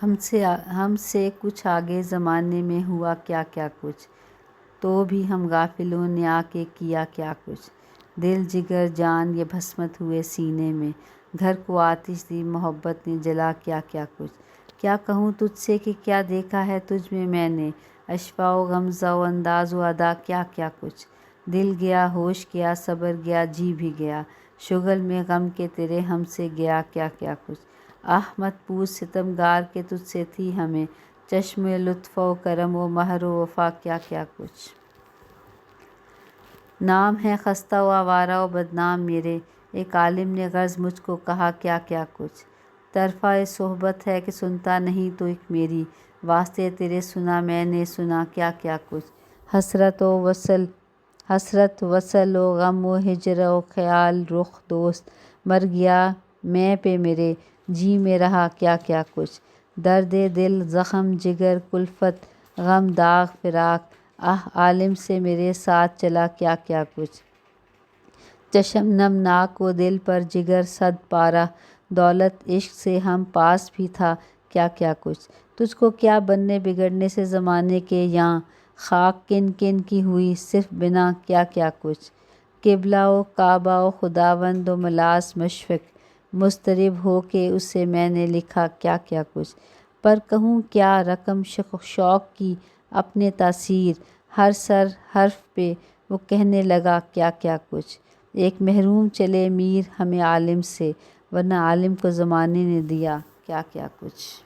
ہم سے کچھ آگے زمانے میں ہوا کیا کیا کچھ، تو بھی ہم غافلوں نے آ کے کیا کیا کچھ، دل جگر جان یہ بھسمت ہوئے سینے میں، گھر کو آتش دی محبت نے جلا کیا کیا کچھ، کیا کہوں تجھ سے کہ کیا دیکھا ہے تجھ میں نے، اشفاء و غمزہ و انداز و ادا کیا کیا کچھ، دل گیا ہوش گیا صبر گیا جی بھی گیا، شغل میں غم کے تیرے ہم سے گیا کیا کیا کچھ، آہ مت پوچھ ستمگار کہ تجھ سے تھی ہمیں، چشم لطف و کرم و مہر و وفا کیا کیا کچھ، نام ہے خستہ و آوارہ و بدنام میرے، ایک عالم نے غرض مجھ کو کہا کیا کیا کچھ، طرفہ صحبت ہے کہ سنتا نہیں تو ایک میری، واسطے تیرے سنا میں نے سنا کیا کیا کچھ، حسرت وصل و غم و ہجر و خیال رخ دوست، مر گیا میں پہ میرے، جی میں رہا کیا کیا کچھ، درد دل زخم جگر کلفت غم داغ فراق، آہ عالم سے میرے ساتھ چلا کیا کیا کچھ، چشم نم ناک و دل پر جگر صد پارہ، دولت عشق سے ہم پاس بھی تھا کیا کیا کچھ، تجھ کو کیا بننے بگڑنے سے زمانے کے یاں، خاک کن کن کی ہوئی صرف بنا کیا کیا کچھ، قبلہ و کعبہ و خداوند و ملاس مشفق، مضطرب ہو کے اسے میں نے لکھا کیا کیا کچھ، پر کہوں کیا رقم شوق کی اپنے تاثیر، ہر سر حرف پہ وہ کہنے لگا کیا کیا کچھ، ایک محروم چلے میر ہمیں عالم سے، ورنہ عالم کو زمانے نے دیا کیا کیا کچھ۔